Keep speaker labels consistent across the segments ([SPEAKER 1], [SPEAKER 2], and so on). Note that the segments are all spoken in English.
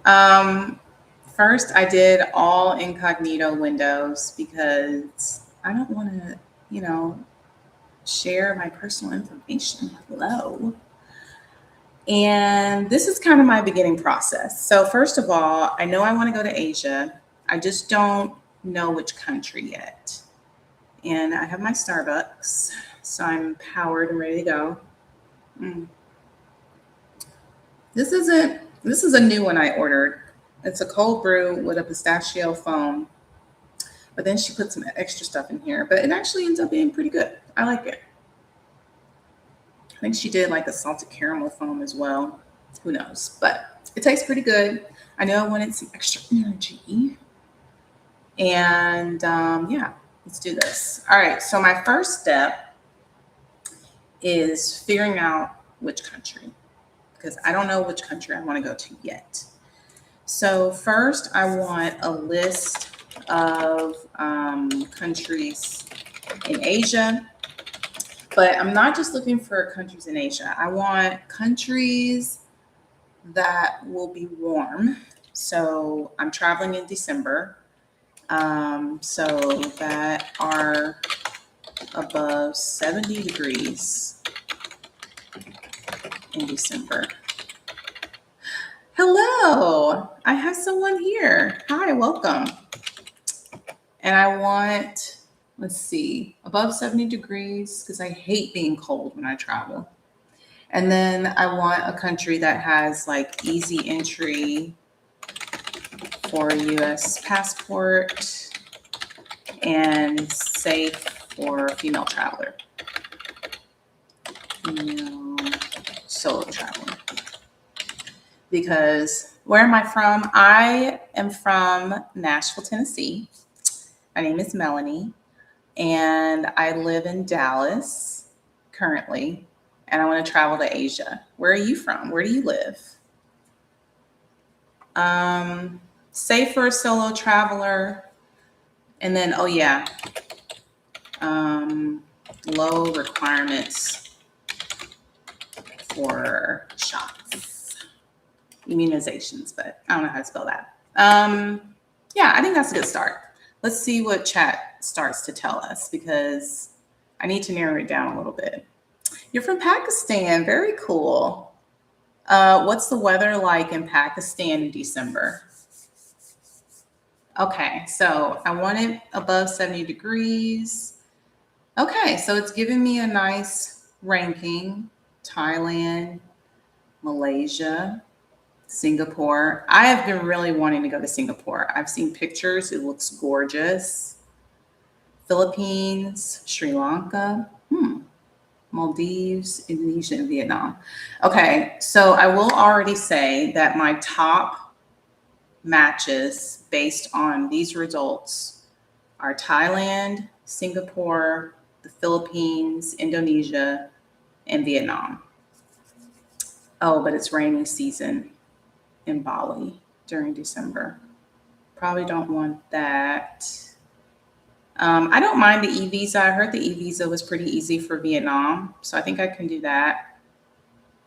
[SPEAKER 1] Um, First, I did all incognito windows because I don't want to, you know, share my personal information. Hello. And this is kind of my beginning process. So, first of all, I know I want to go to Asia. I just don't know which country yet. And I have my Starbucks, so I'm powered and ready to go. Mm. This isn't, this is a new one I ordered. It's a cold brew with a pistachio foam, but then she put some extra stuff in here, but it actually ends up being pretty good. I like it. I think she did like a salted caramel foam as well. Who knows? But it tastes pretty good. I know I wanted some extra energy. And yeah, let's do this. All right. So, my first step is figuring out which country because I don't know which country I want to go to yet. So, first, I want a list of countries in Asia. But I'm not just looking for countries in Asia. I want countries that will be warm. So I'm traveling in December. So that are above 70 degrees in December. Hello, I have someone here. Hi, welcome. And I want, let's see, above 70 degrees because I hate being cold when I travel. And then I want a country that has like easy entry for a US passport and safe for a female traveler. Female solo traveler. Because where am I from? I am from Nashville, Tennessee. My name is Melanie, and I live in Dallas currently, and I want to travel to Asia. Where are you from? Where do you live? Safe for a solo traveler, and then oh yeah, low requirements for shots, immunizations, but I don't know how to spell that. Yeah, I think that's a good start. Let's see what chat starts to tell us because I need to narrow it down a little bit. You're from Pakistan. Very cool. What's the weather like in Pakistan in December? Okay, so I want it above 70 degrees. Okay, so it's giving me a nice ranking. Thailand, Malaysia, Singapore. I have been really wanting to go to Singapore. I've seen pictures, it looks gorgeous. Philippines, Sri Lanka, Maldives, Indonesia, and Vietnam. Okay, so I will already say that my top matches based on these results are Thailand, Singapore, the Philippines, Indonesia, and Vietnam. Oh, but it's rainy season in Bali during December. Probably don't want that. I don't mind the e visa. I heard the e visa was pretty easy for Vietnam, so I think I can do that.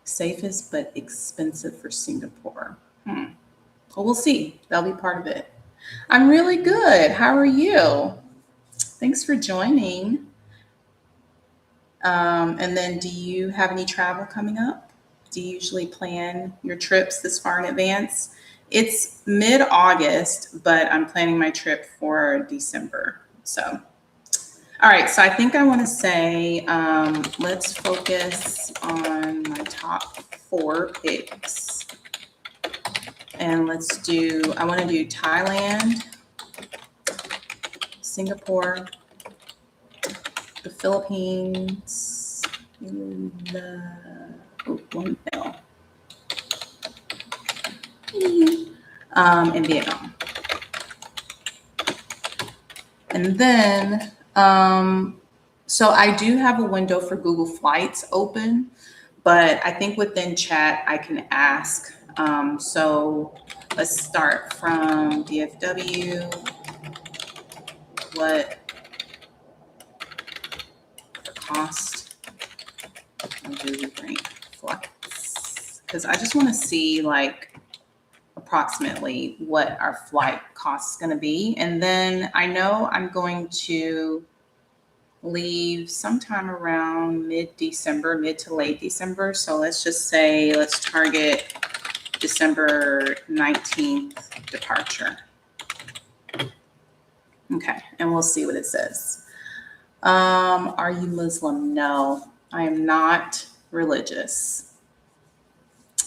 [SPEAKER 1] Safest but expensive for Singapore. Well, we'll see. That'll be part of it. I'm really good. How are you? Thanks for joining. And then, do you have any travel coming up? Do you usually plan your trips this far in advance? It's mid August, but I'm planning my trip for December. So, all right. So, I think I want to say let's focus on my top four picks. And let's do, I want to do Thailand, Singapore, the Philippines, one L, and Vietnam. And then, so I do have a window for Google Flights open, but I think within chat I can ask. So let's start from DFW. What the cost of Google Flights? Because I just want to see like approximately what our flight cost is going to be. And then I know I'm going to leave sometime around mid-December, mid to late December. So let's just say, let's target December 19th departure. Okay, and we'll see what it says. Are you Muslim? No, I am not religious.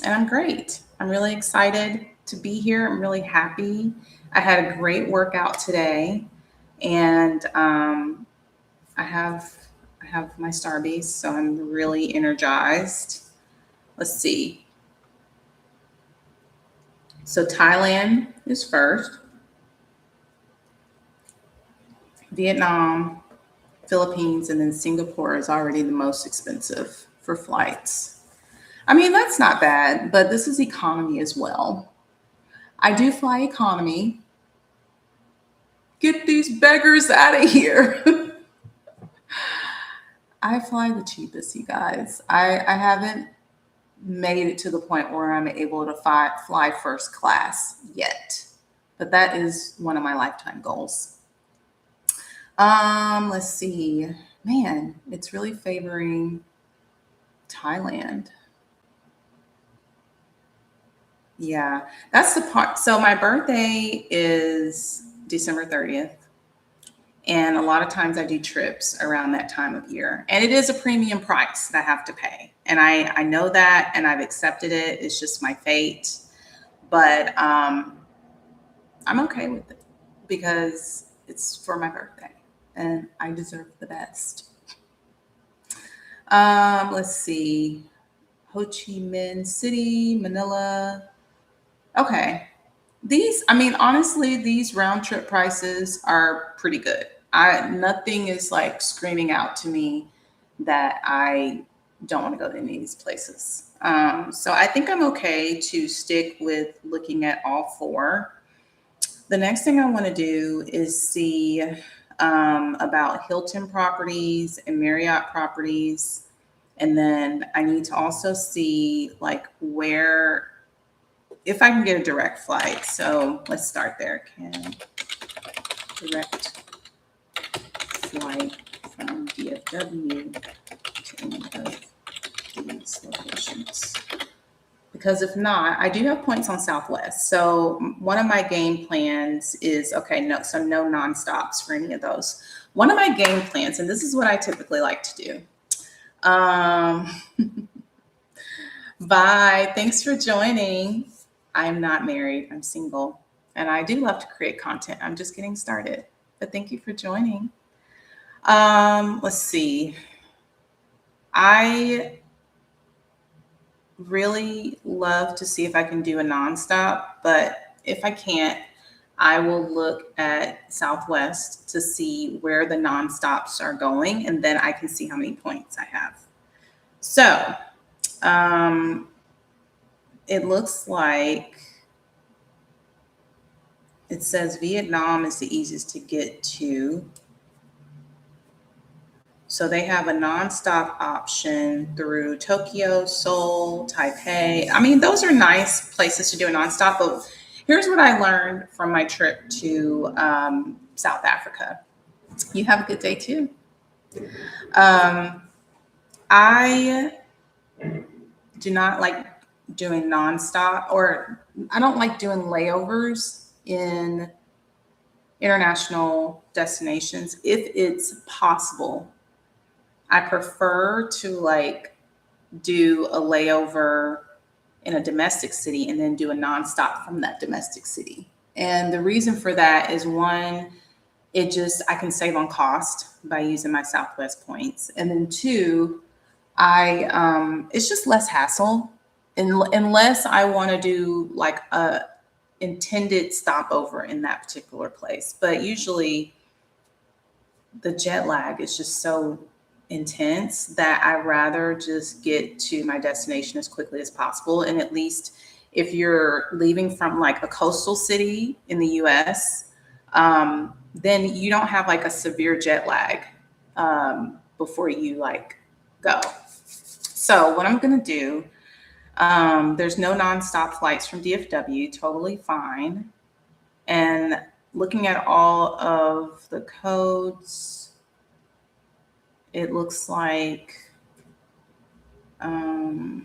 [SPEAKER 1] And I'm great. I'm really excited to be here. I'm really happy. I had a great workout today, and I have my Starbies, so I'm really energized. Let's see. So Thailand is first, Vietnam, Philippines, and then Singapore is already the most expensive for flights. I mean, that's not bad, but this is economy as well. I do fly economy. Get these beggars out of here. I fly the cheapest, you guys. I haven't made it to the point where I'm able to fly first class yet, but that is one of my lifetime goals. Let's see. Man, it's really favoring Thailand. Yeah, that's the part. So my birthday is December 30th. And a lot of times I do trips around that time of year. And it is a premium price that I have to pay. And I know that, and I've accepted it. It's just my fate. But I'm okay with it because it's for my birthday and I deserve the best. Let's see. Ho Chi Minh City, Manila. Okay. Honestly, these round trip prices are pretty good. Nothing is like screaming out to me that I don't want to go to any of these places. So I think I'm okay to stick with looking at all four. The next thing I want to do is see about Hilton properties and Marriott properties. And then I need to also see like where, if I can get a direct flight. So let's start there. Can direct flight from DFW to any of these locations. Because if not, I do have points on Southwest. So one of my game plans is, no nonstops for any of those. One of my game plans, and this is what I typically like to do. Bye. Thanks for joining. I'm not married. I'm single. And I do love to create content. I'm just getting started. But thank you for joining. Let's see. I really love to see if I can do a nonstop, but if I can't, I will look at Southwest to see where the nonstops are going, and then I can see how many points I have. So it looks like it says Vietnam is the easiest to get to. So they have a nonstop option through Tokyo, Seoul, Taipei. I mean, those are nice places to do a nonstop. But here's what I learned from my trip to South Africa. You have a good day too. I do not like doing nonstop, or I don't like doing layovers in international destinations if it's possible. I prefer to like do a layover in a domestic city and then do a nonstop from that domestic city. And the reason for that is one, I can save on cost by using my Southwest points. And then two, it's just less hassle unless I want to do like a intended stopover in that particular place. But usually the jet lag is just so intense that I'd rather just get to my destination as quickly as possible. And at least if you're leaving from like a coastal city in the US, then you don't have like a severe jet lag before you like go. So what I'm going to do, There's no nonstop flights from DFW, totally fine. And looking at all of the codes, it looks like it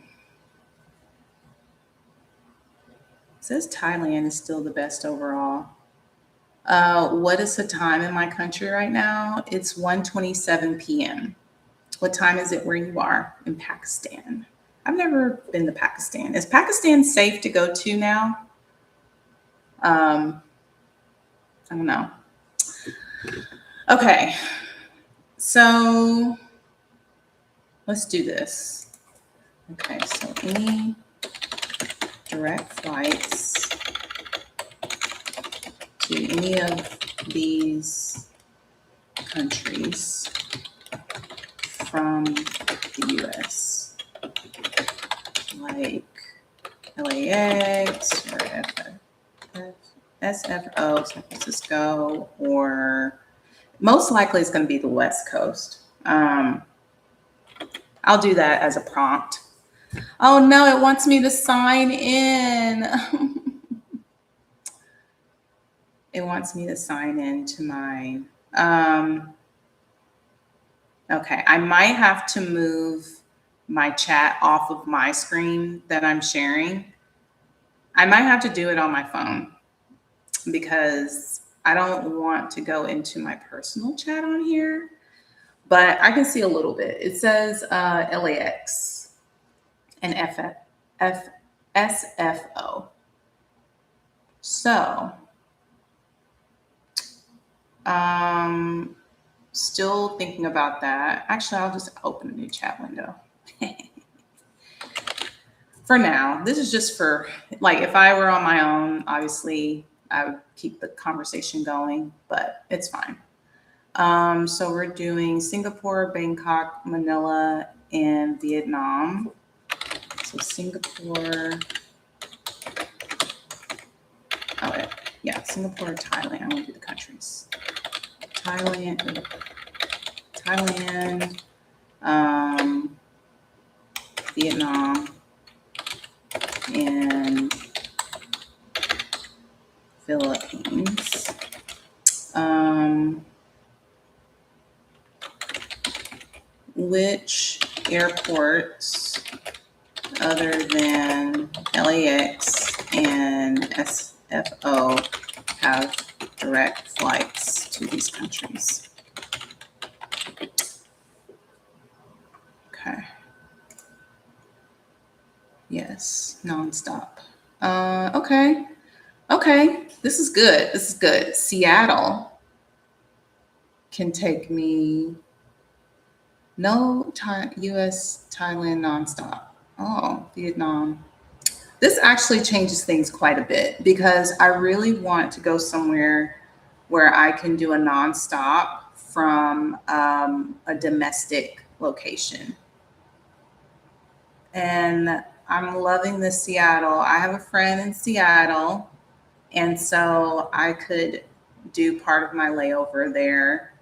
[SPEAKER 1] says Thailand is still the best overall. What is the time in my country right now? It's 1:27 p.m. What time is it where you are in Pakistan? I've never been to Pakistan. Is Pakistan safe to go to now? I don't know. Okay, so let's do this. Okay, so any direct flights to any of these countries from the US, like LAX or SFO, San Francisco, or most likely it's going to be the West Coast. I'll do that as a prompt. Oh no, it wants me to sign in. It wants me to sign in to mine. Okay, I might have to move my chat off of my screen that I'm sharing. I might have to do it on my phone because I don't want to go into my personal chat on here, but I can see a little bit. It says LAX and SFO. So, still thinking about that. Actually, I'll just open a new chat window. For now, this is just for, like, if I were on my own, obviously I would keep the conversation going, but it's fine. So we're doing Singapore, Bangkok, Manila, and Vietnam. So Singapore, Singapore, Thailand. I want to do the countries. Thailand, Vietnam, and Philippines. Which airports other than LAX and SFO have direct flights to these countries? Okay. Yes, nonstop. Okay. Okay, this is good. This is good. Seattle can take me US, Thailand nonstop. Oh, Vietnam. This actually changes things quite a bit because I really want to go somewhere where I can do a nonstop from a domestic location. And I'm loving the Seattle. I have a friend in Seattle, and so I could do part of my layover there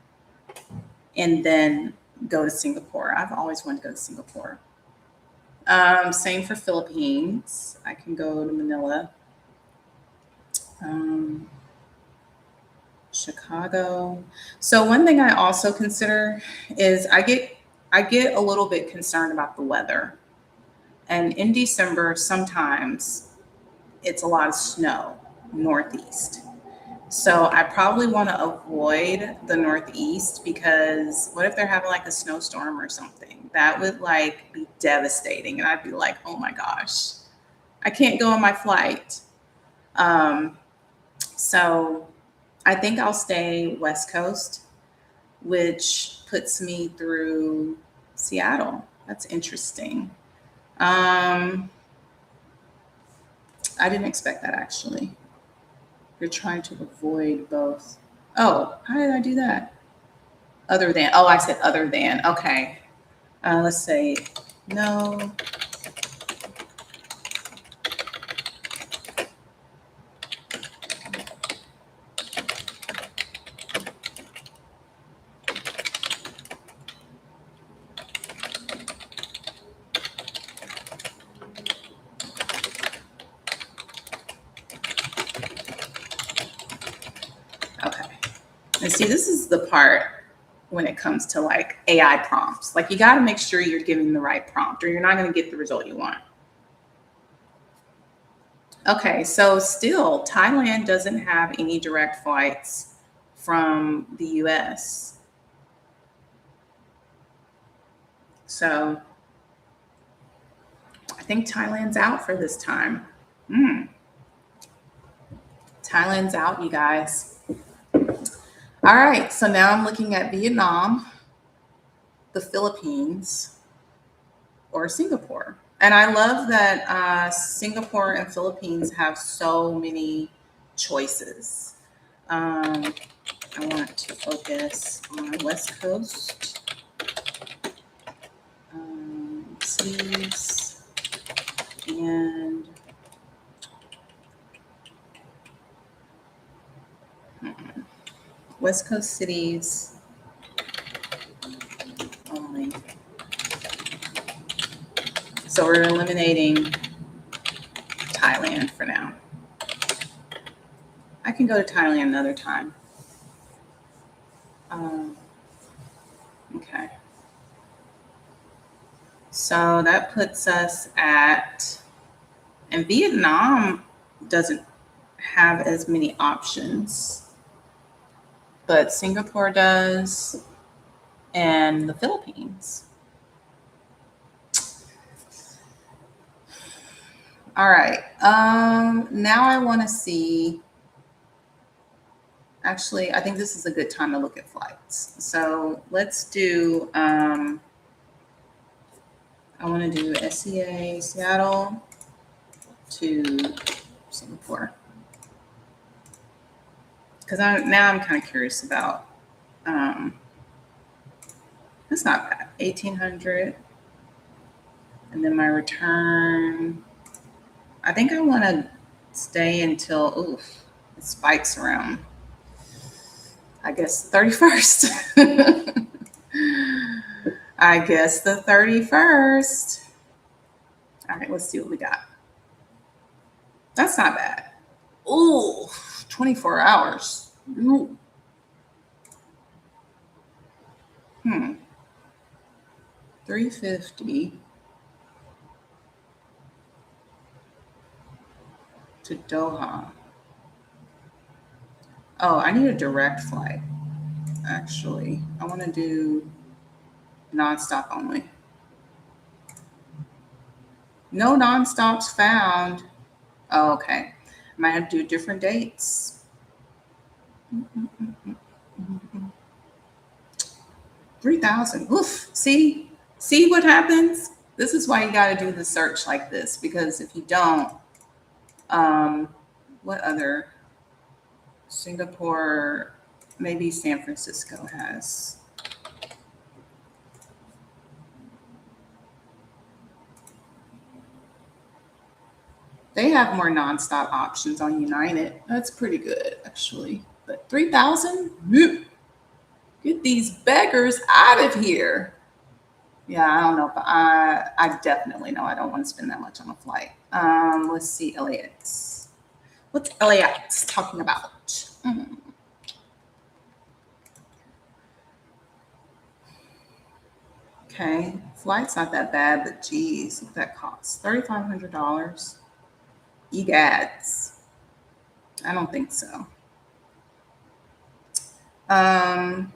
[SPEAKER 1] and then go to Singapore. I've always wanted to go to Singapore. Same for Philippines. I can go to Manila. Chicago. So one thing I also consider is I get a little bit concerned about the weather. And in December, sometimes it's a lot of snow northeast. So I probably want to avoid the northeast because what if they're having like a snowstorm or something? That would like be devastating. And I'd be like, oh my gosh, I can't go on my flight. So I think I'll stay West Coast, which puts me through Seattle. That's interesting. I didn't expect that actually. You're trying to avoid both. Oh, how did I do that? Other than. Oh, I said other than. Okay. Let's say no. And see, this is the part when it comes to like AI prompts. Like you got to make sure you're giving the right prompt or you're not going to get the result you want. Okay, so still, Thailand doesn't have any direct flights from the US. So I think Thailand's out for this time. Thailand's out, you guys. All right, so now I'm looking at Vietnam, the Philippines, or Singapore. And I love that Singapore and Philippines have so many choices. I want to focus on West Coast cities and West Coast cities only. So we're eliminating Thailand for now. I can go to Thailand another time. Okay. So that puts us at, and Vietnam doesn't have as many options, but Singapore does, and the Philippines. All right. Now I want to see. Actually, I think this is a good time to look at flights. So let's do. I want to do SEA Seattle to Singapore because now I'm kind of curious about. That's not bad. 1,800, and then my return. I think I want to stay until it spikes around. I guess 31st. I guess the 31st. All right, let's see what we got. That's not bad. Ooh, 24 hours. Ooh. 350 to Doha. Oh, I need a direct flight. Actually, I want to do nonstop only. No nonstops found. Oh, okay. Might have to do different dates. 3,000. Oof. See what happens? This is why you got to do the search like this, because if you don't, what other? Singapore, maybe San Francisco has. They have more nonstop options on United. That's pretty good, actually. But 3,000? Get these beggars out of here. Yeah, I don't know if I definitely know I don't want to spend that much on a flight. Let's see, LAX. What's LAX talking about? Okay, flight's not that bad, but geez, what that costs? $3,500. EGADS. I don't think so. Now,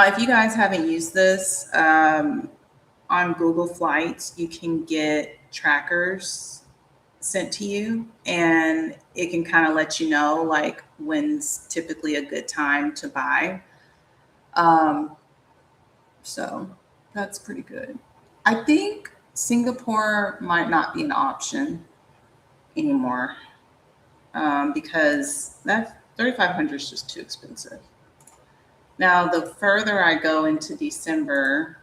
[SPEAKER 1] if you guys haven't used this, on Google Flights, you can get trackers sent to you, and it can kind of let you know like when's typically a good time to buy. So that's pretty good. I think Singapore might not be an option anymore because that 3,500 is just too expensive. Now, the further I go into December,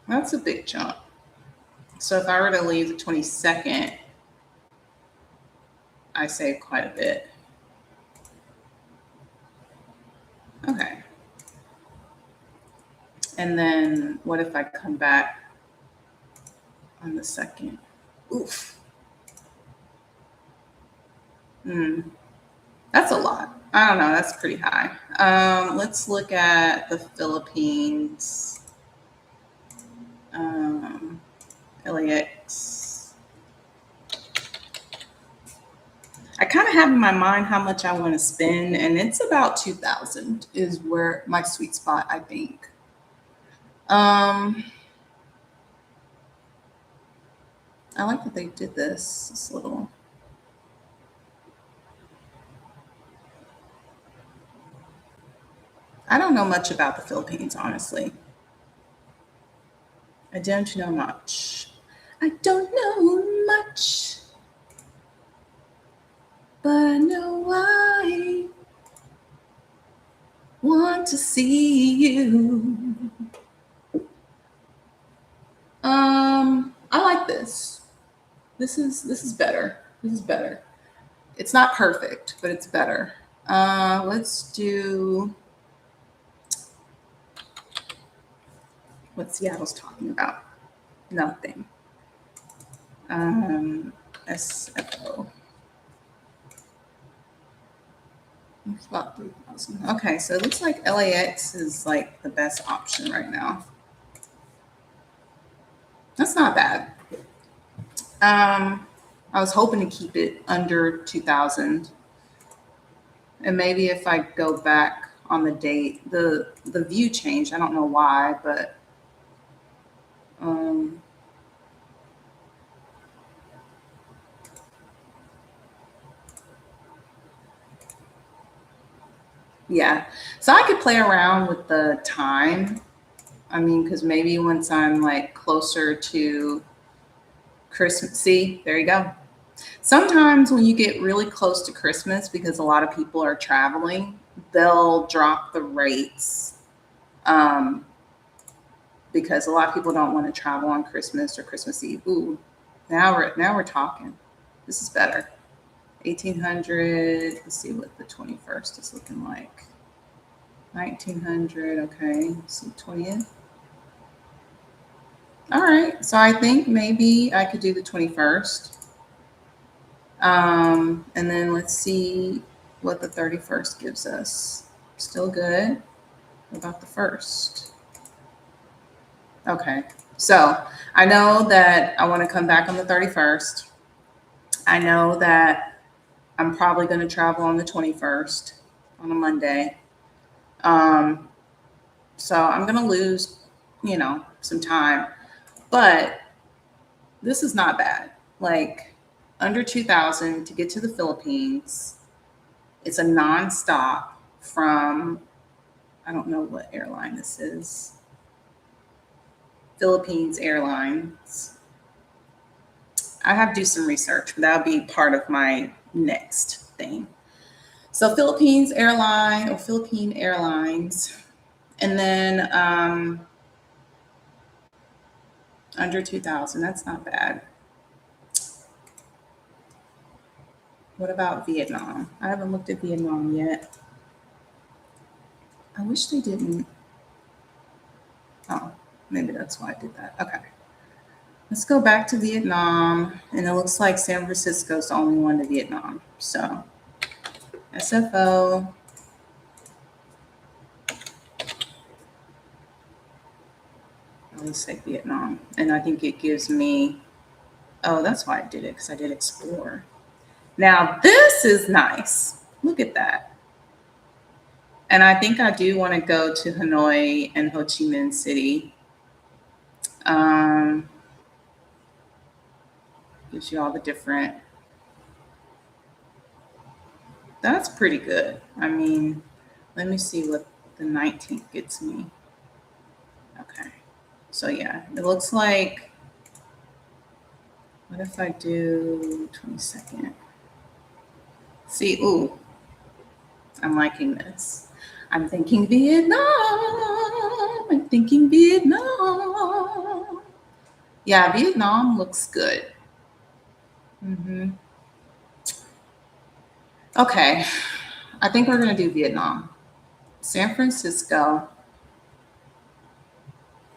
[SPEAKER 1] that's a big jump. So if I were to leave the 22nd, I save quite a bit. Okay. And then what if I come back on the 2nd? Oof. That's a lot. I don't know. That's pretty high. Let's look at the Philippines. LAX. I kind of have in my mind how much I want to spend, and it's about 2,000 is where my sweet spot, I think. Um, I like that they did this little. I don't know much about the Philippines, honestly. I don't know much. I don't know much, but I know I want to see you. I like this. This is better. This is better. It's not perfect, but it's better. Let's do what Seattle's talking about. Nothing. SFO. It's about 3,000. Okay, so it looks like LAX is like the best option right now. That's not bad. I was hoping to keep it under 2,000. And maybe if I go back on the date, the view changed. I don't know why, but yeah. So I could play around with the time. I mean, because maybe once I'm like closer to Christmas, see, there you go. Sometimes when you get really close to Christmas, because a lot of people are traveling, they'll drop the rates um, because a lot of people don't want to travel on Christmas or Christmas Eve. Ooh, now we're talking. This is better. 1,800. Let's see what the 21st is looking like. 1,900. Okay, so 20th. All right, so I think maybe I could do the 21st. And then let's see what the 31st gives us. Still good. What about the first? Okay. So I know that I want to come back on the 31st. I know that I'm probably going to travel on the 21st on a Monday. Um, so I'm going to lose, some time. But this is not bad. Like under 2,000 to get to the Philippines. It's a nonstop from, I don't know what airline this is, Philippines Airlines. I have to do some research, but that'll be part of my next thing. So Philippines Airline or Philippine Airlines, and then under 2,000. That's not bad. What about Vietnam? I haven't looked at Vietnam yet. I wish they didn't. Oh, maybe that's why I did that. Okay. Let's go back to Vietnam. And it looks like San Francisco's the only one to Vietnam. So SFO. Let's say Vietnam. And I think it gives me, oh, that's why I did it, because I did Explore. Now, this is nice. Look at that. And I think I do want to go to Hanoi and Ho Chi Minh City. Gives you all the different. That's pretty good. I mean, let me see what the 19th gets me. Okay. So yeah, it looks like, what if I do 22nd? See, ooh, I'm liking this. I'm thinking Vietnam. I'm thinking Vietnam. Yeah, Vietnam looks good. Okay, I think we're going to do Vietnam. San Francisco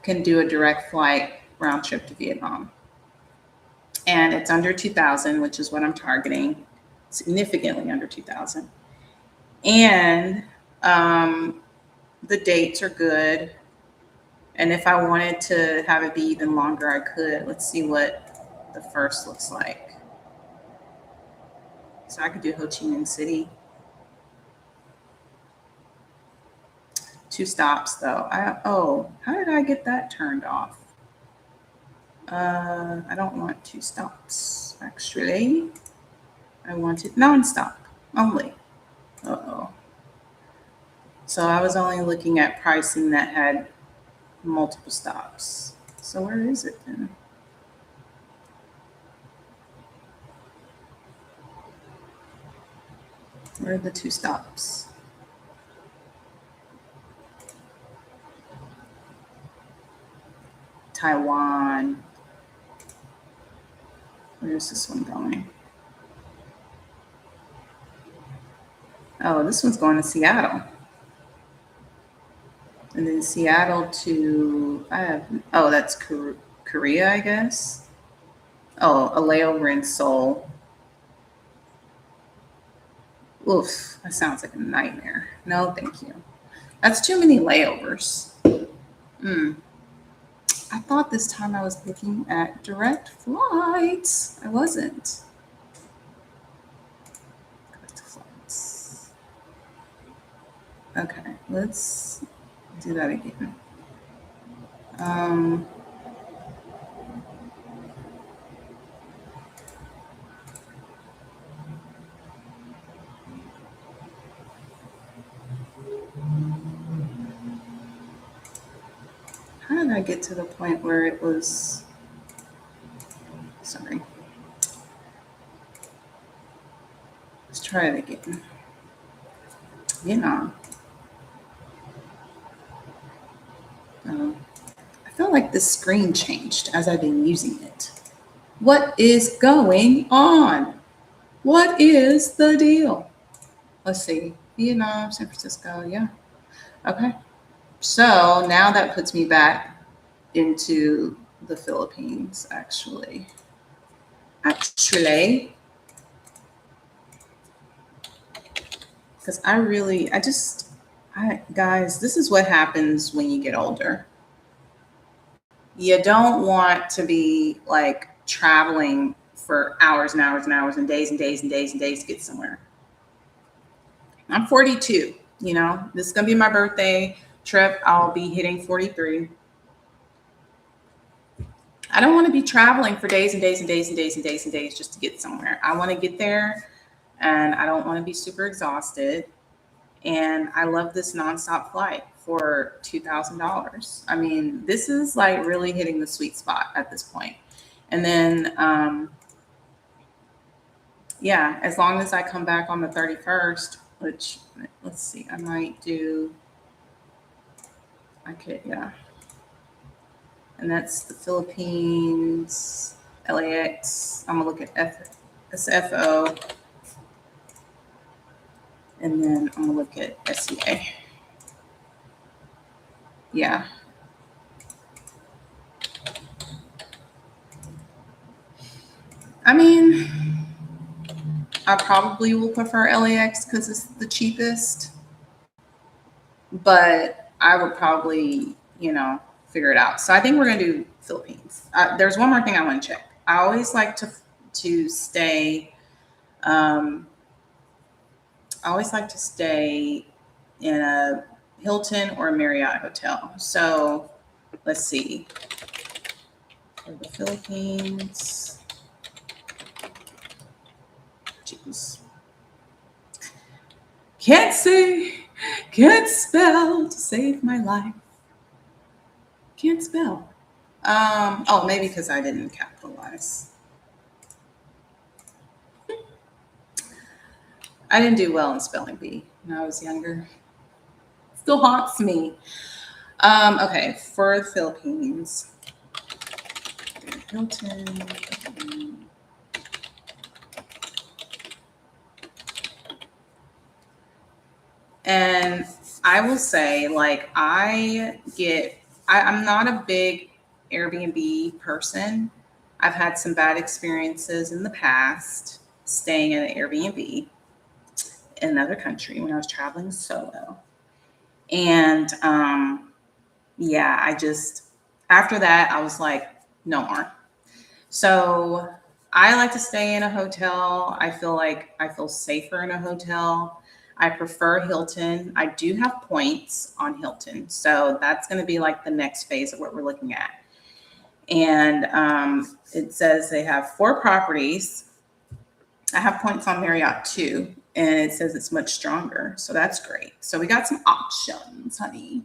[SPEAKER 1] can do a direct flight round trip to Vietnam. And it's under 2,000, which is what I'm targeting. significantly under 2,000. And the dates are good. And if I wanted to have it be even longer, I could. Let's see what the first looks like. So I could do Ho Chi Minh City. 2 stops though. How did I get that turned off? I don't want 2 stops actually. I wanted non-stop only. Uh-oh. So I was only looking at pricing that had multiple stops. So where is it then? Where are the 2 stops? Taiwan. Where's this one going? Oh, this one's going to Seattle. And then Seattle to, that's Korea, I guess. Oh, a layover in Seoul. Oof, that sounds like a nightmare. No, thank you. That's too many layovers. I thought this time I was looking at direct flights. I wasn't. Direct flights. Okay, let's do that again. How did I get to the point where it was, sorry. Let's try it again. Yeah. I feel like the screen changed as I've been using it. What is going on? What is the deal? Let's see. Vietnam, San Francisco. Yeah. Okay. So now that puts me back into the Philippines, actually. Because guys, this is what happens when you get older. You don't want to be like traveling for hours and hours and hours and days and days and days and days to get somewhere. I'm 42, this is going to be my birthday trip. I'll be hitting 43. I don't want to be traveling for days and days and days and days and days and days just to get somewhere. I want to get there and I don't want to be super exhausted. And I love this nonstop flight for $2,000. I mean, this is like really hitting the sweet spot at this point. And then, as long as I come back on the 31st, which let's see, yeah. And that's the Philippines, LAX. I'm gonna look at SFO. And then I'm gonna look at SEA. Yeah. I mean, I probably will prefer LAX because it's the cheapest. But I would probably, figure it out. So I think we're gonna do Philippines. There's one more thing I want to check. I always like to stay. I always like to stay in a Hilton or a Marriott hotel. So let's see. For the Philippines. Jeez. Can't spell to save my life. Can't spell. Maybe because I didn't capitalize. I didn't do well in spelling bee when I was younger. Still haunts me. Okay, for the Philippines. Hilton. And I will say, like, I'm not a big Airbnb person. I've had some bad experiences in the past. staying in an Airbnb in another country when I was traveling solo. And yeah, after that, I was like, no more. So I like to stay in a hotel. I feel safer in a hotel. I prefer Hilton. I do have points on Hilton. So that's going to be like the next phase of what we're looking at. And it says they have 4 properties. I have points on Marriott too. And it says it's much stronger. So that's great. So we got some options, honey.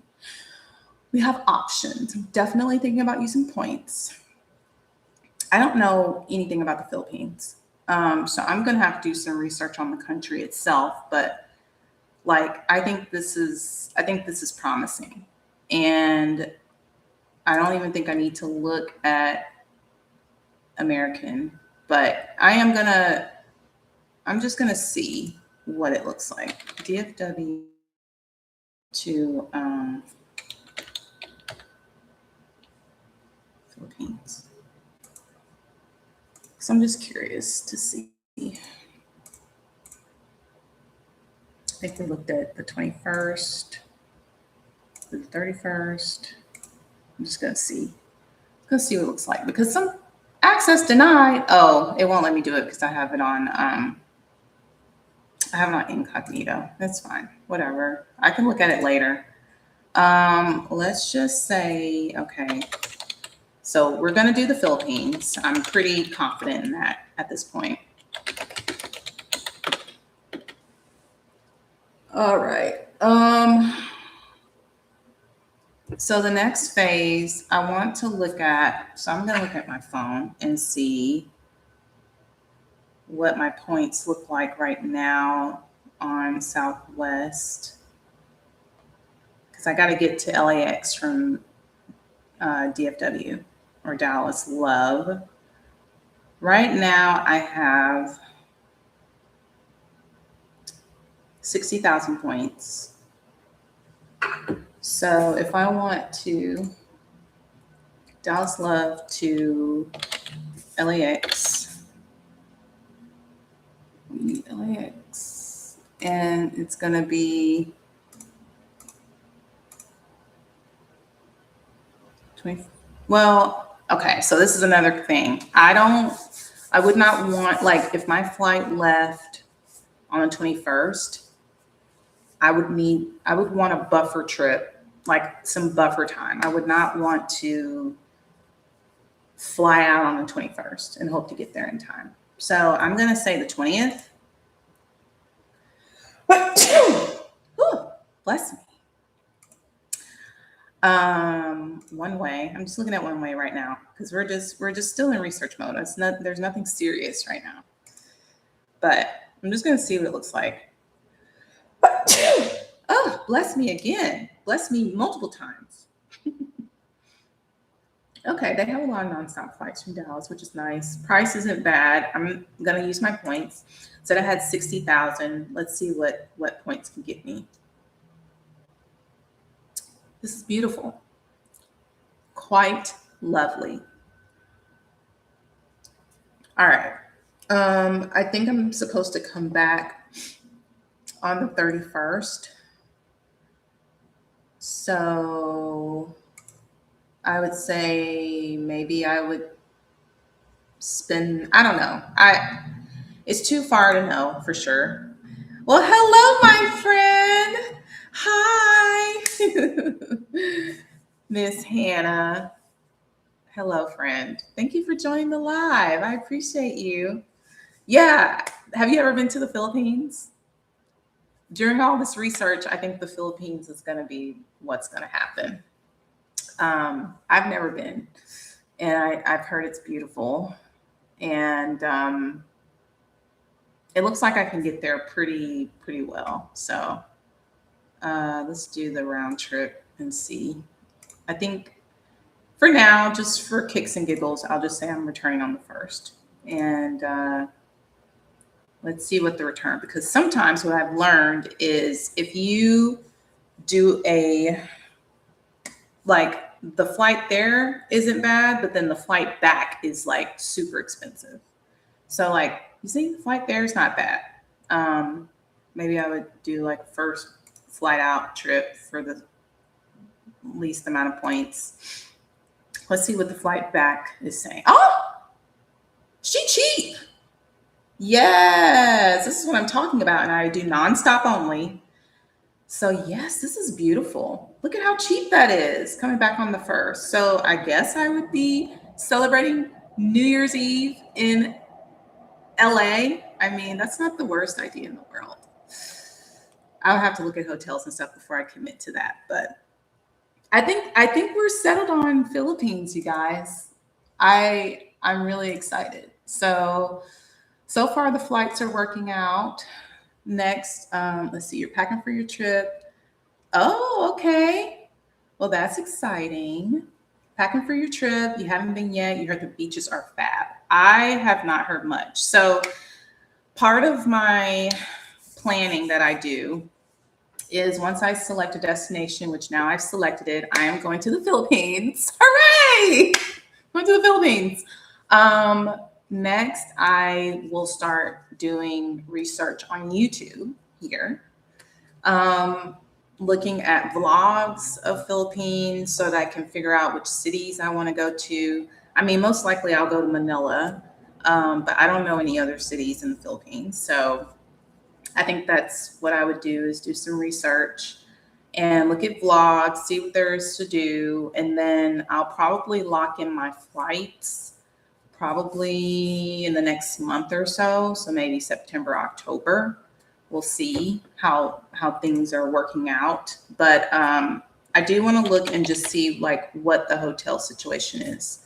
[SPEAKER 1] We have options. I'm definitely thinking about using points. I don't know anything about the Philippines. So I'm going to have to do some research on the country itself, but like, I think this is promising. And I don't even think I need to look at American, but I'm just going to see what it looks like. DFW to Philippines. So I'm just curious to see. I think we looked at the 21st, the 31st. I'm just gonna see. What it looks like, because some access denied. Oh, it won't let me do it because I have it on incognito. That's fine. Whatever. I can look at it later. Let's just say, okay. So we're gonna do the Philippines. I'm pretty confident in that at this point. All right. So the next phase I want to look at, so I'm going to look at my phone and see what my points look like right now on Southwest, because I got to get to LAX from DFW or Dallas Love. Right now I have 60,000 points. So if I want to Dallas Love to LAX, we need LAX, and it's going to be 20. Well, okay. So this is another thing. I would not want, like, if my flight left on the 21st, I would want a buffer trip, like some buffer time. I would not want to fly out on the 21st and hope to get there in time. So I'm going to say the 20th. Ooh, bless me. One way. I'm just looking at one way right now because we're just still in research mode. There's nothing serious right now. But I'm just going to see what it looks like. Oh, bless me again. Bless me multiple times. Okay, they have a lot of nonstop flights from Dallas, which is nice. Price isn't bad. I'm going to use my points. Said I had 60,000. Let's see what points can get me. This is beautiful. Quite lovely. All right. I think I'm supposed to come back on the 31st. So I would say maybe I would spend, I don't know. It's too far to know for sure. Well, hello, my friend. Hi. Miss Hannah. Hello, friend. Thank you for joining the live. I appreciate you. Yeah. Have you ever been to the Philippines? During all this research, I think the Philippines is going to be what's going to happen. I've never been, and I've heard it's beautiful, and it looks like I can get there pretty well. So let's do the round trip and see. I think for now, just for kicks and giggles, I'll just say I'm returning on the 1st, and let's see what the return, because sometimes what I've learned is if you do the flight there isn't bad, but then the flight back is like super expensive. So like, you see, the flight there is not bad. Maybe I would do like first flight out trip for the least amount of points. Let's see what the flight back is saying. Oh, she cheap. Yes, this is what I'm talking about. And I do nonstop only. So yes, this is beautiful. Look at how cheap that is coming back on the first. So I guess I would be celebrating New Year's Eve in LA. I mean, that's not the worst idea in the world. I'll have to look at hotels and stuff before I commit to that. But I think we're settled on Philippines, you guys. I'm really excited. So far the flights are working out. Next, let's see, you're packing for your trip. Oh, okay. Well, that's exciting. Packing for your trip. You haven't been yet. You heard the beaches are fab. I have not heard much. So part of my planning that I do is once I select a destination, which now I've selected it, I am going to the Philippines. Hooray! Going to the Philippines. Next, I will start doing research on YouTube here, looking at vlogs of Philippines so that I can figure out which cities I want to go to. I mean, most likely I'll go to Manila, but I don't know any other cities in the Philippines. So I think that's what I would do is do some research and look at vlogs, see what there is to do, and then I'll probably lock in my flights probably in the next month or so. So maybe September, October. We'll see how things are working out. But I do want to look and just see like what the hotel situation is,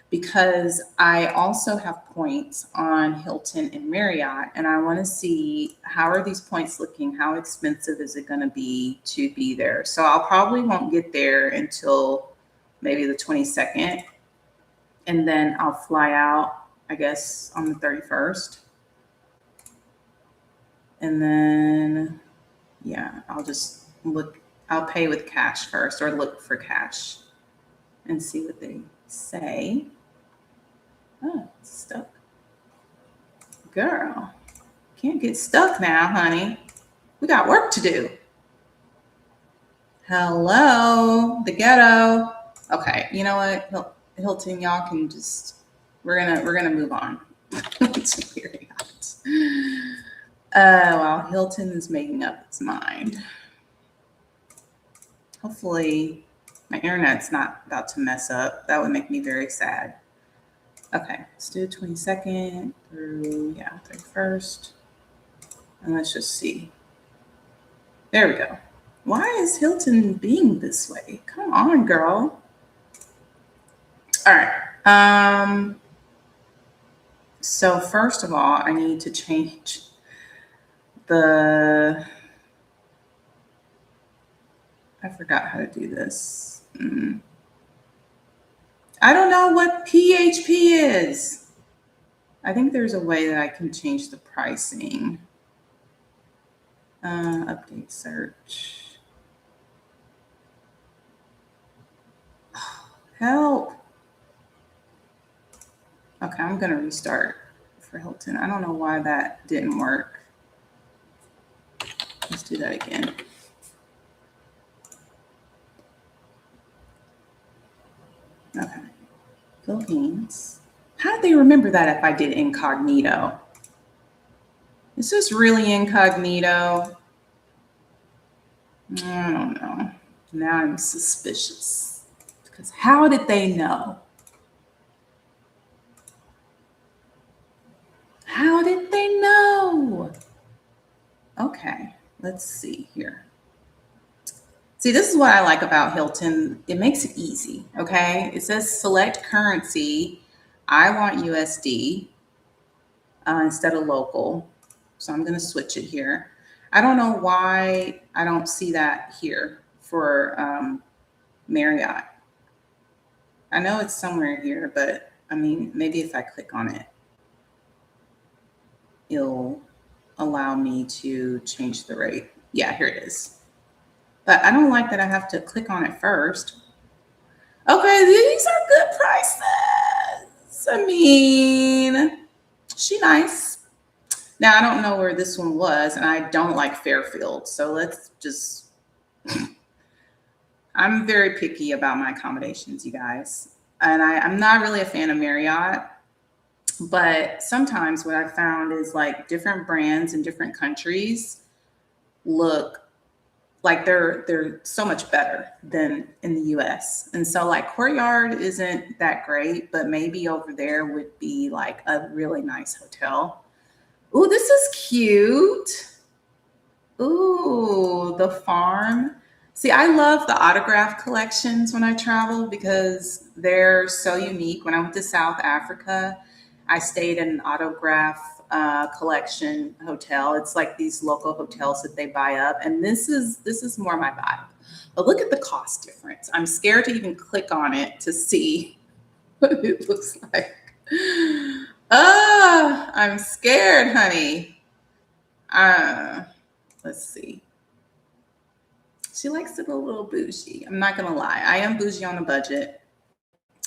[SPEAKER 1] because I also have points on Hilton and Marriott, and I want to see how are these points looking? How expensive is it going to be to be there? So I'll probably won't get there until maybe the 22nd, and then I'll fly out, I guess, on the 31st. And then, yeah, I'll just look, I'll pay with cash first or look for cash and see what they say. Oh, it's stuck. Girl, can't get stuck now, honey. We got work to do. Hello, the ghetto. Okay, you know what, Hilton, y'all can just we're gonna move on to Marriott. While Hilton is making up its mind. Hopefully, my internet's not about to mess up. That would make me very sad. Okay, let's do 22nd through, 31st. And let's just see. There we go. Why is Hilton being this way? Come on, girl. All right. So first of all, I need to change I forgot how to do this. I don't know what PHP is. I think there's a way that I can change the pricing. Update search. Oh, help. Okay, I'm going to restart for Hilton. I don't know why that didn't work. Let's do that again. Okay. Philippines. How did they remember that if I did incognito? Is this really incognito? I don't know. Now I'm suspicious. Because how did they know? How did they know? Okay, let's see here. See, this is what I like about Hilton. It makes it easy, okay? It says select currency. I want USD instead of local. So I'm going to switch it here. I don't know why I don't see that here for Marriott. I know it's somewhere here, but I mean, maybe if I click on it, it'll allow me to change the rate. Yeah, here it is. But I don't like that I have to click on it first. Okay, these are good prices. I mean, She nice. Now I don't know where this one was, and I don't like Fairfield. So let's just. I'm very picky about my accommodations, you guys, and I'm not really a fan of Marriott. But sometimes what I found is like different brands in different countries look like they're so much better than in the US. And so like Courtyard isn't that great, but maybe over there would be like a really nice hotel. Ooh, this is cute. Ooh, the farm. See, I love the autograph collections when I travel because they're so unique. When I went to South Africa, I stayed in an autograph collection hotel. It's like these local hotels that they buy up, and this is more my vibe. But look at the cost difference. I'm scared to even click on it to see what it looks like. Ah, I'm scared, honey. Uh, let's see. She likes to go a little bougie. I'm not gonna lie. I am bougie on a budget.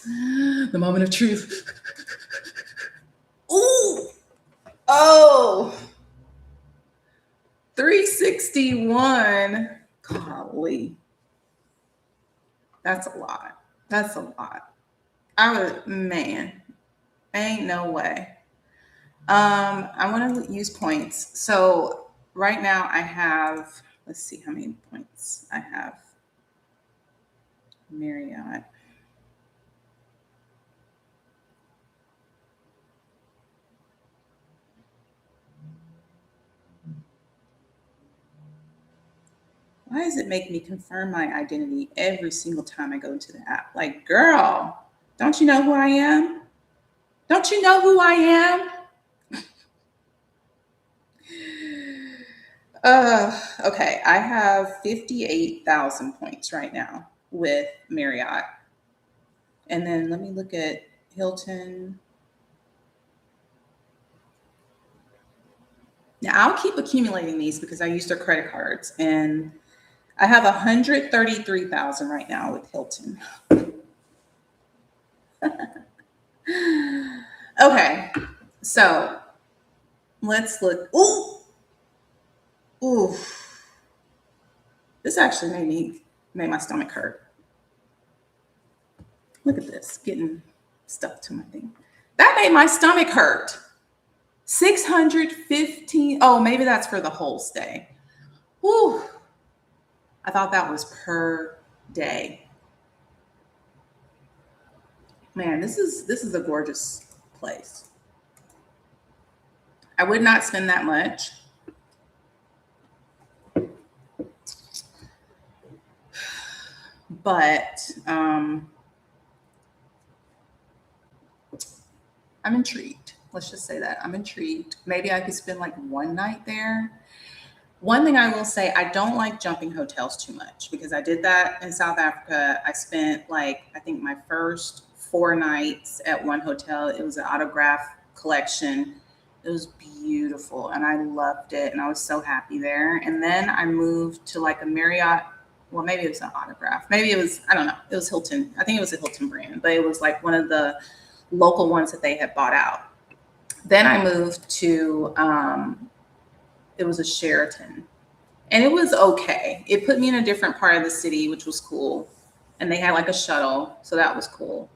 [SPEAKER 1] The moment of truth. Ooh. Oh. 361. Golly. That's a lot. That's a lot. I would, man, ain't no way. I want to use points. So right now I have, let's see how many points I have. Marriott. Why does it make me confirm my identity every single time I go into the app? Like, girl, don't you know who I am? Don't you know who I am? Okay, I have 58,000 points right now with Marriott. And then let me look at Hilton. Now I'll keep accumulating these because I use their credit cards, and I have 133,000 right now with Hilton. Okay, so let's look. Ooh, ooh, this actually made my stomach hurt. Look at this, getting stuck to my thing. That made my stomach hurt. 615. Oh, maybe that's for the whole stay. Whew. I thought that was per day. Man, this is a gorgeous place. I would not spend that much. But I'm intrigued. Let's just say that I'm intrigued. Maybe I could spend like one night there. One thing I will say, I don't like jumping hotels too much because I did that in South Africa. I spent like, I think my first 4 nights at one hotel. It was an autograph collection. It was beautiful and I loved it. And I was so happy there. And then I moved to like a Marriott. Well, maybe it was an autograph. Maybe it was, I don't know. It was Hilton. I think it was a Hilton brand, but it was like one of the local ones that they had bought out. Then I moved to, it was a Sheraton, and it was okay. It put me in a different part of the city, which was cool. And they had like a shuttle, so that was cool.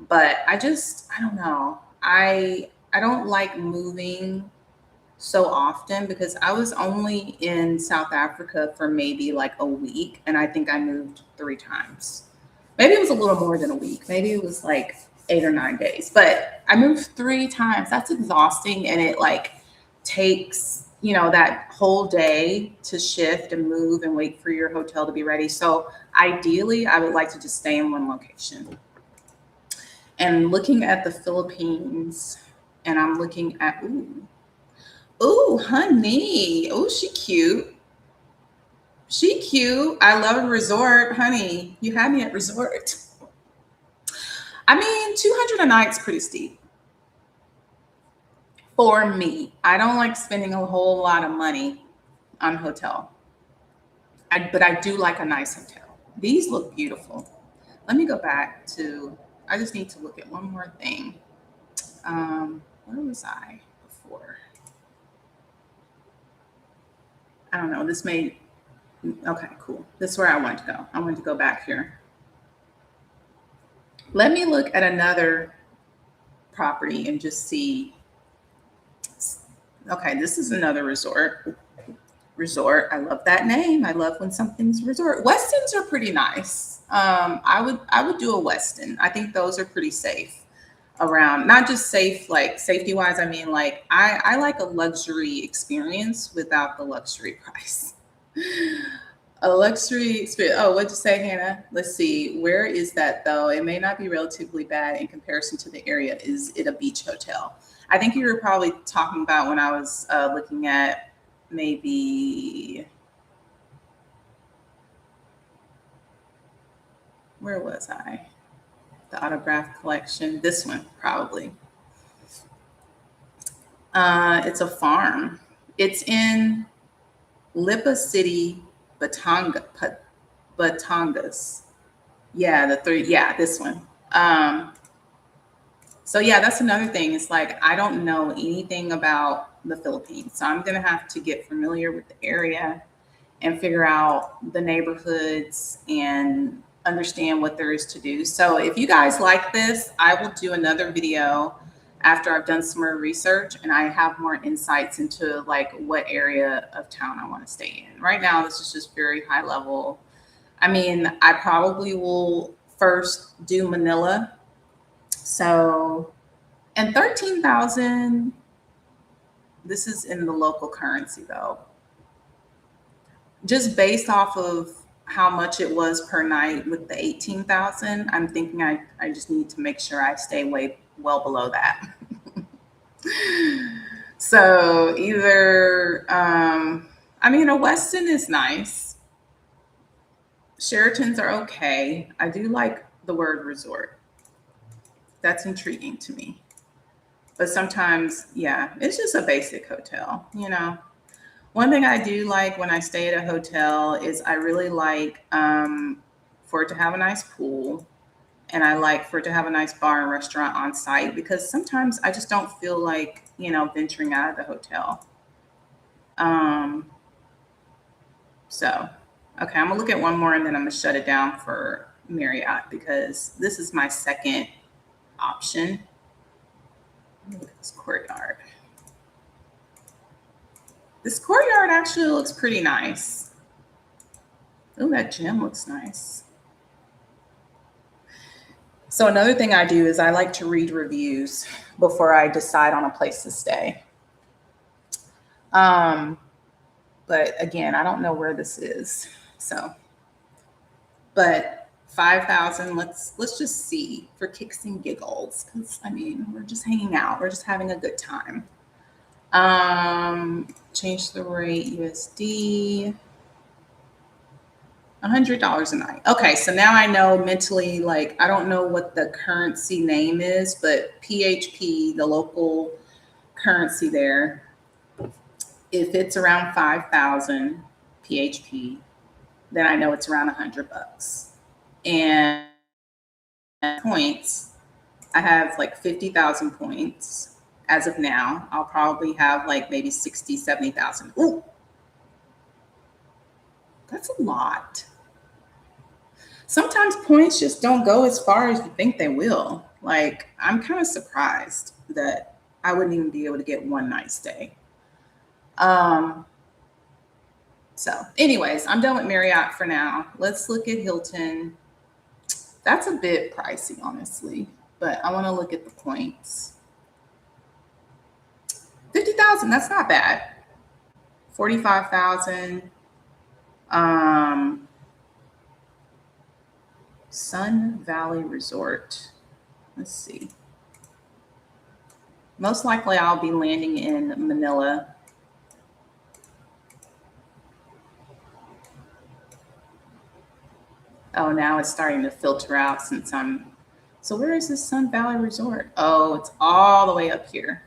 [SPEAKER 1] But I don't know. I don't like moving so often because I was only in South Africa for maybe like a week, and I think I moved 3 times. Maybe it was a little more than a week. Maybe it was like 8 or 9 days, but I moved 3 times. That's exhausting, and it like takes that whole day to shift and move and wait for your hotel to be ready. So ideally, I would like to just stay in one location. And looking at the Philippines, and I'm looking at ooh, honey, ooh, she cute. She cute. I love a resort, honey. You had me at resort. I mean, 200 a night's pretty steep for me. I don't like spending a whole lot of money on a hotel. But I do like a nice hotel. These look beautiful. Let me go back to, I just need to look at one more thing. Where was I? I don't know, this may, okay, cool. This is where I want to go. I want to go back here. Let me look at another property and just see. Okay, this is another resort. Resort. I love that name. I love when something's resort. Westons are pretty nice. I would do a Weston. I think those are pretty safe around. Not just safe like safety wise. I mean like I like a luxury experience without the luxury price. A luxury experience. Oh, what'd you say, Hannah? Let's see. Where is that though? It may not be relatively bad in comparison to the area. Is it a beach hotel? I think you were probably talking about when I was looking at maybe, where was I? The autograph collection. This one probably. It's a farm. It's in Lipa City, Batangas. Yeah, the three. Yeah, this one. So yeah, that's another thing. It's like I don't know anything about the Philippines, so I'm gonna have to get familiar with the area and figure out the neighborhoods and understand what there is to do. So if you guys like this, I will do another video after I've done some more research and I have more insights into like what area of town I want to stay in. Right now, this is just very high level. I mean, I probably will first do Manila. So, and 13,000, this is in the local currency though. Just based off of how much it was per night with the 18,000, I'm thinking I just need to make sure I stay way well below that. So either, I mean, a Westin is nice. Sheratons are okay. I do like the word resort. That's intriguing to me. But sometimes, yeah, it's just a basic hotel, you know. One thing I do like when I stay at a hotel is I really like for it to have a nice pool, and I like for it to have a nice bar and restaurant on site because sometimes I just don't feel like, you know, venturing out of the hotel. Um, so, okay, I'm gonna look at one more and then I'm gonna shut it down for Marriott because this is my second option. Look at this courtyard. This courtyard actually looks pretty nice. Oh, that gym looks nice. So another thing I do is I like to read reviews before I decide on a place to stay. Um, but again, I don't know where this is. So, but 5,000, let's just see for kicks and giggles. Cause I mean, we're just hanging out. We're just having a good time. Change the rate USD. $100 a night. Okay, so now I know mentally, like, I don't know what the currency name is, but PHP, the local currency there, if it's around 5,000 PHP, then I know it's around $100. And points, I have like 50,000 points as of now. I'll probably have like maybe 60, 70,000. Ooh, that's a lot. Sometimes points just don't go as far as you think they will. Like, I'm kind of surprised that I wouldn't even be able to get one night stay. Um, so, anyways, I'm done with Marriott for now. Let's look at Hilton. That's a bit pricey, honestly, but I want to look at the points. 50,000, that's not bad. 45,000. Sun Valley Resort. Let's see. Most likely I'll be landing in Manila. Oh, now it's starting to filter out since so where is this Sun Valley Resort? Oh, it's all the way up here.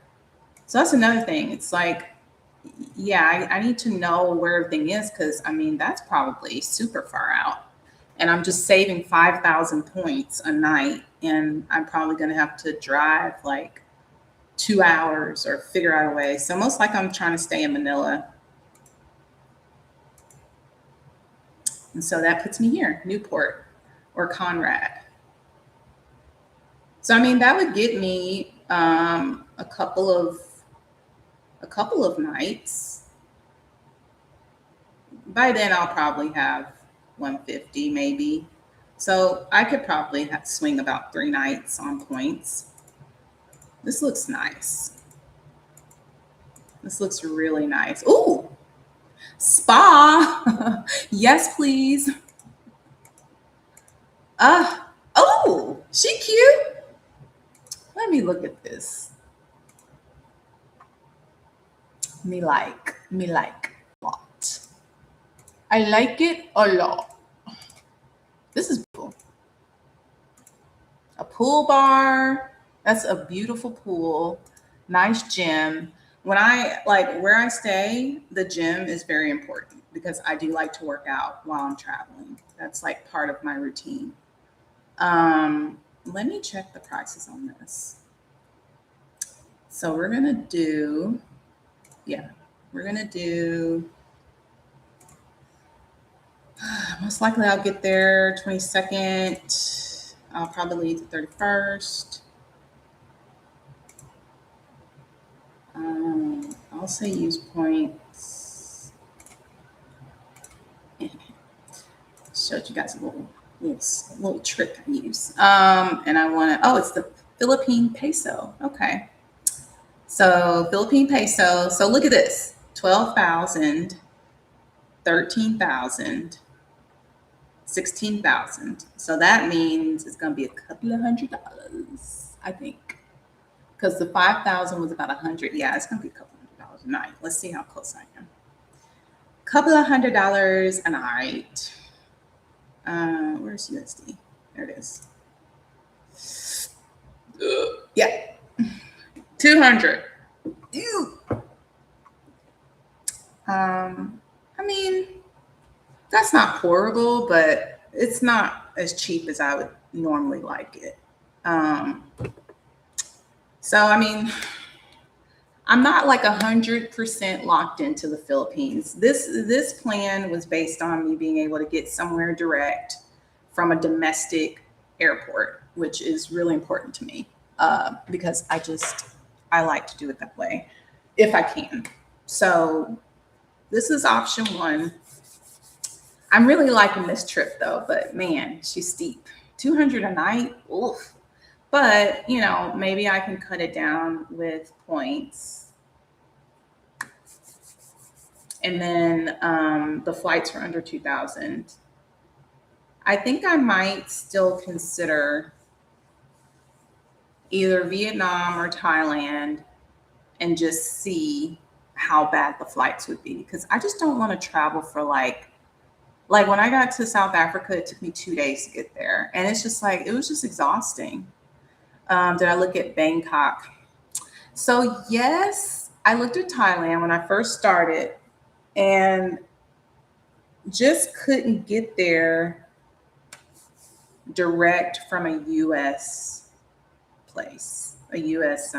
[SPEAKER 1] So that's another thing. It's like, yeah, I need to know where everything is because I mean, that's probably super far out. And I'm just saving 5,000 points a night. And I'm probably going to have to drive like 2 hours or figure out a way. So most likely I'm trying to stay in Manila. And so that puts me here, Newport or Conrad. So I mean, that would get me a couple of nights. By then, I'll probably have 150 maybe. So I could probably swing about 3 nights on points. This looks nice. This looks really nice. Ooh, spa. Yes, please. Oh, she cute. Let me look at this. Me like a lot. I like it a lot. This is cool. A pool bar. That's a beautiful pool. Nice gym. When I like where I stay, the gym is very important because I do like to work out while I'm traveling. That's like part of my routine. Let me check the prices on this. So we're gonna do, yeah, we're gonna do. Most likely I'll get there 22nd. I'll probably leave the 31st. I'll say use points. Showed you guys a little trick I use. And I want to, oh, it's the Philippine peso. Okay. So Philippine peso. So look at this, 12,000, 13,000, 16,000. So that means it's going to be a couple of $100, I think. Because the 5,000 was about 100. Yeah, it's going to be a couple $100 a night. Let's see how close I am. Couple of $100 a night. Where's USD? There it is. Yeah. 200. Ew. I mean, that's not horrible, but it's not as cheap as I would normally like it. So, I mean, I'm not like 100% locked into the Philippines. This plan was based on me being able to get somewhere direct from a domestic airport, which is really important to me because I like to do it that way if I can. So this is option one. I'm really liking this trip though, but man, she's steep. 200 a night, oof. But you know, maybe I can cut it down with points. And then the flights are under 2,000. I think I might still consider either Vietnam or Thailand and just see how bad the flights would be because I just don't want to travel for like when I got to South Africa, it took me 2 days to get there, and it's just like it was just exhausting. Did I look at Bangkok? So yes, I looked at Thailand when I first started, and just couldn't get there direct from a U.S. place, a U.S.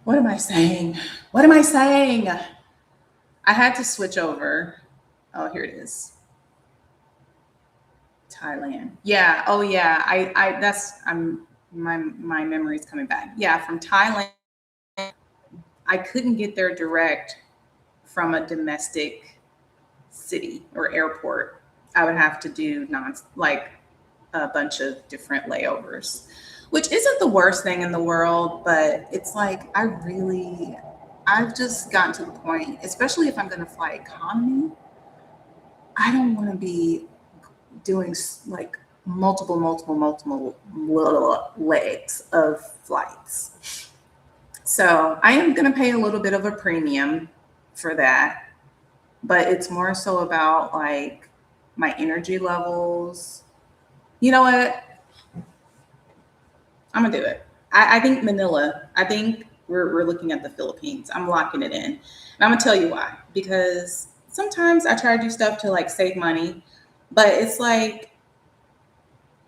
[SPEAKER 1] What am I saying? What am I saying? I had to switch over. Oh, here it is. Thailand. Yeah. Oh, yeah. My memory's coming back. Yeah, from Thailand, I couldn't get there direct from a domestic city or airport. I would have to do like a bunch of different layovers, which isn't the worst thing in the world, but it's like I've just gotten to the point, especially if I'm going to fly economy, I don't want to be doing like multiple legs of flights. So I am going to pay a little bit of a premium for that, but it's more so about like my energy levels. You know what? I'm gonna do it. I think Manila. I think we're looking at the Philippines. I'm locking it in, and I'm gonna tell you why. Because sometimes I try to do stuff to like save money, but it's like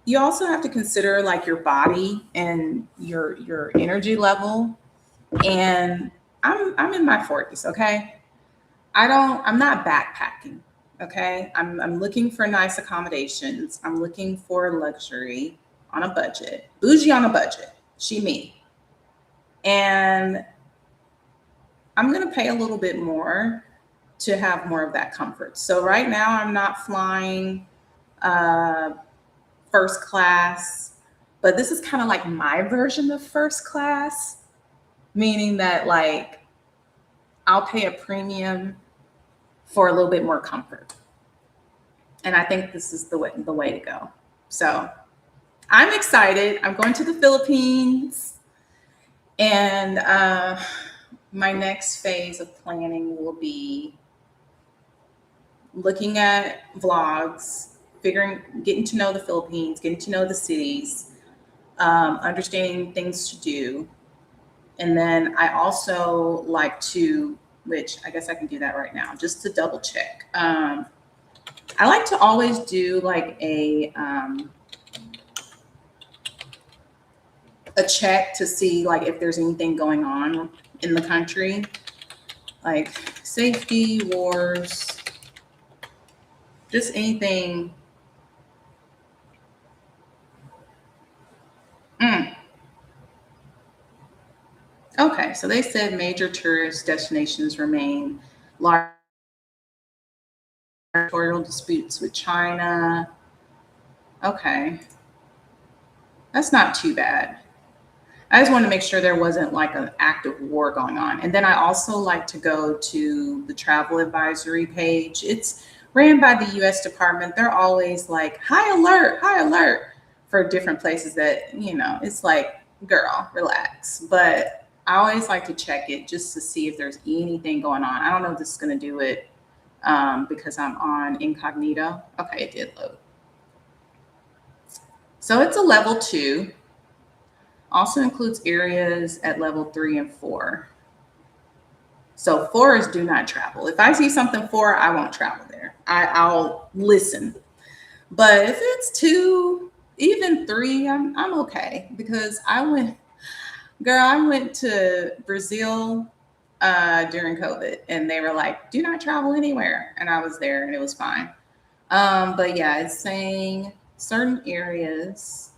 [SPEAKER 1] you also have to consider like your body and your energy level. And I'm in my 40s, okay? I'm not backpacking, okay? I'm looking for nice accommodations. I'm looking for luxury on a budget. Bougie on a budget. She me. And I'm going to pay a little bit more to have more of that comfort. So right now I'm not flying uh first class, but this is kind of like my version of first class, meaning that like I'll pay a premium for a little bit more comfort. And I think this is the way to go. So I'm excited. I'm going to the Philippines, and my next phase of planning will be looking at vlogs, getting to know the Philippines, getting to know the cities, understanding things to do. And then I also like to, which I guess I can do that right now, just to double check. I like to always do like a check to see like if there's anything going on in the country, like safety, wars, just anything. Mm. Okay, so they said major tourist destinations remain large territorial disputes with China. Okay, that's not too bad. I just wanted to make sure there wasn't like an active war going on. And then I also like to go to the travel advisory page. It's ran by the US Department. They're always like high alert for different places that, it's like, girl, relax. But I always like to check it just to see if there's anything going on. I don't know if this is going to do it because I'm on incognito. Okay, it did load. So it's a level 2. Also includes areas at level 3 and 4. So 4 is do not travel. If I see something 4, I won't travel there. I'll listen. But if it's 2, even 3, I'm okay because I went to Brazil during COVID, and they were like, do not travel anywhere. And I was there and it was fine. But yeah, it's saying certain areas,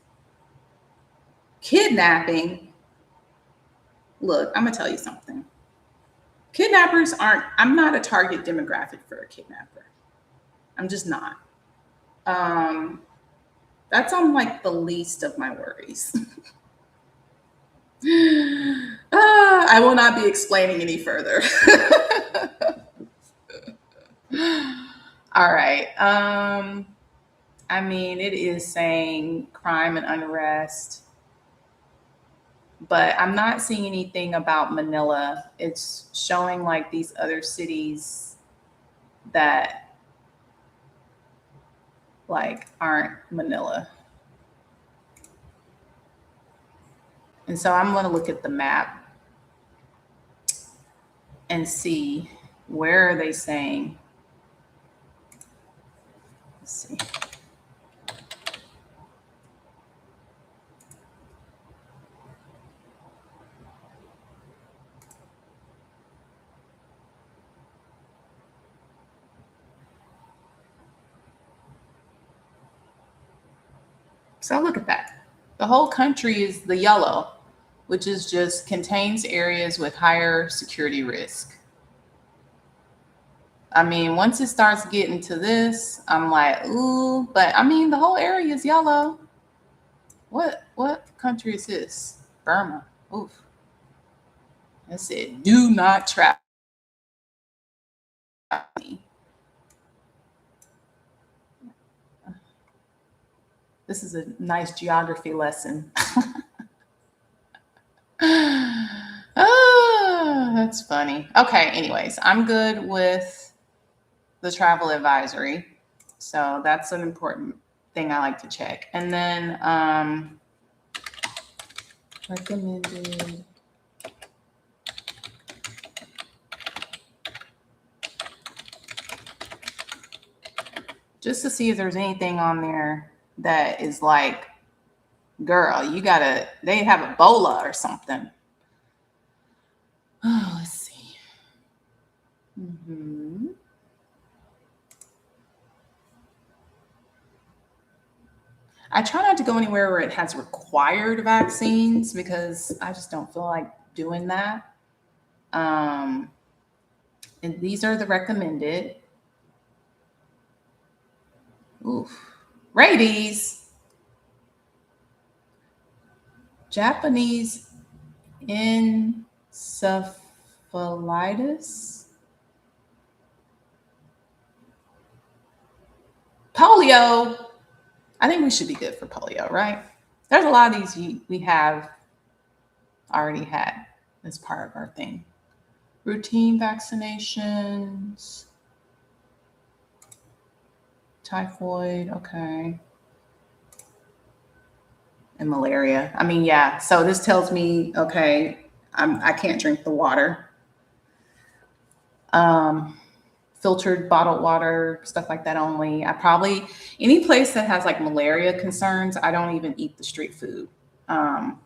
[SPEAKER 1] kidnapping. Look, I'm gonna tell you something. I'm not a target demographic for a kidnapper. I'm just not. Um, that's on like the least of my worries. I will not be explaining any further. All right. I mean, it is saying crime and unrest, but I'm not seeing anything about Manila. It's showing like these other cities that like aren't Manila. And so I'm going to look at the map and see where are they saying. Let's see. So look at that. The whole country is the yellow, which is just contains areas with higher security risk. I mean, once it starts getting to this, I'm like, ooh, but I mean, the whole area is yellow. What country is this? Burma. Oof. It said, do not trap me. This is a nice geography lesson. Ah, that's funny. Okay, anyways, I'm good with the travel advisory. So that's an important thing I like to check. And then recommended. Just to see if there's anything on there that is like, girl, they have Ebola or something. Oh, let's see. Mm-hmm. I try not to go anywhere where it has required vaccines because I just don't feel like doing that. Um, and these are the recommended. Oof. Rabies, Japanese encephalitis, polio. I think we should be good for polio, right? There's a lot of these we have already had as part of our thing. Routine vaccinations, typhoid, okay. And malaria. I mean, yeah. So this tells me, okay, I can't drink the water. Um, Filtered bottled water, stuff like that only. I probably any place that has like malaria concerns, I don't even eat the street food. Um,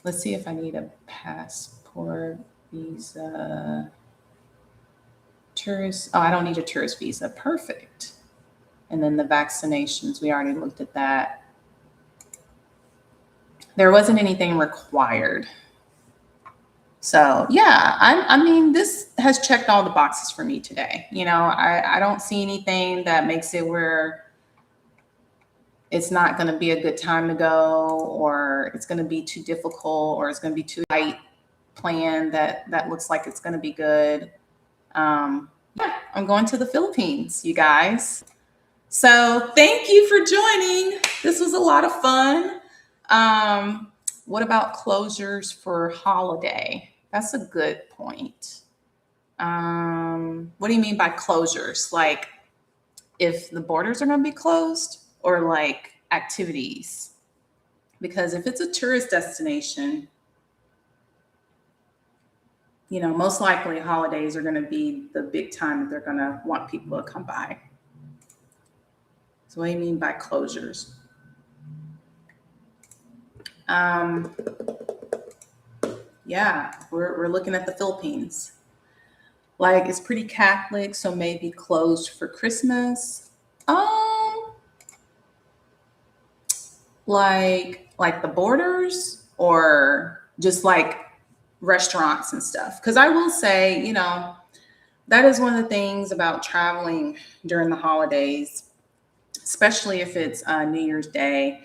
[SPEAKER 1] let's see if I need a passport, visa, tourist. Oh, I don't need a tourist visa. Perfect. And then the vaccinations, we already looked at that. There wasn't anything required. So yeah, I mean, this has checked all the boxes for me today. You know, I don't see anything that makes it where it's not going to be a good time to go, or it's going to be too difficult, or it's going to be too tight plan that looks like it's going to be good. Yeah, I'm going to the Philippines, you guys. So thank you for joining. This was a lot of fun. What about closures for holiday? That's a good point. What do you mean by closures? Like if the borders are going to be closed or like activities? Because if it's a tourist destination, you know, most likely holidays are going to be the big time that they're going to want people to come by. So what do you mean by closures? Yeah, we're looking at the Philippines. Like it's pretty Catholic, so maybe closed for Christmas. Like the borders or just like restaurants and stuff. Because I will say, you know, that is one of the things about traveling during the holidays, especially if it's New Year's Day.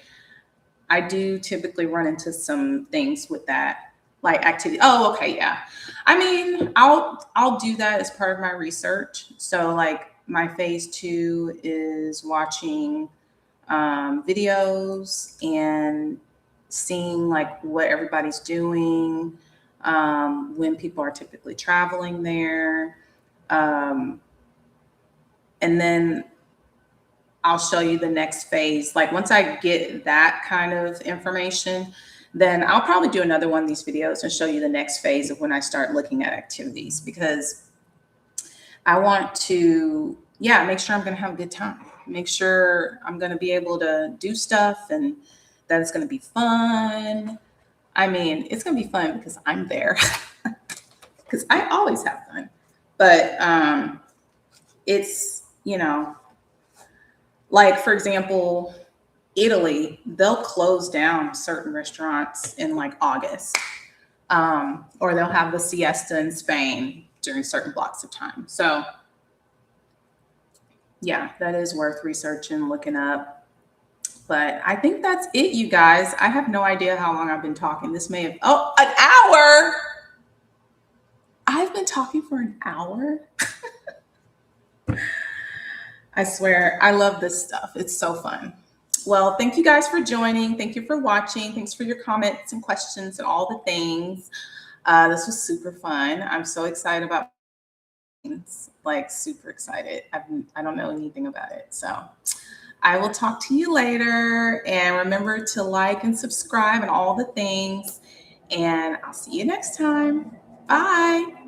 [SPEAKER 1] I do typically run into some things with that, like activity. Oh, okay, yeah. I mean, I'll do that as part of my research. So, like, my phase 2 is watching videos and seeing like what everybody's doing, when people are typically traveling there, um, and then I'll show you the next phase. Like once I get that kind of information, then I'll probably do another one of these videos and show you the next phase of when I start looking at activities because I want to, yeah, make sure I'm going to have a good time. Make sure I'm going to be able to do stuff and that it's going to be fun. I mean, it's going to be fun because I'm there because I always have fun. But it's, you know, like for example, Italy, they'll close down certain restaurants in like August, or they'll have the siesta in Spain during certain blocks of time. So, yeah, that is worth researching, looking up. But I think that's it, you guys. I have no idea how long I've been talking. This may have, oh, an hour. I've been talking for an hour. I swear, I love this stuff. It's so fun. Well, thank you guys for joining. Thank you for watching. Thanks for your comments and questions and all the things. This was super fun. I'm so excited about things, like super excited. I don't know anything about it. So I will talk to you later. And remember to like and subscribe and all the things. And I'll see you next time. Bye.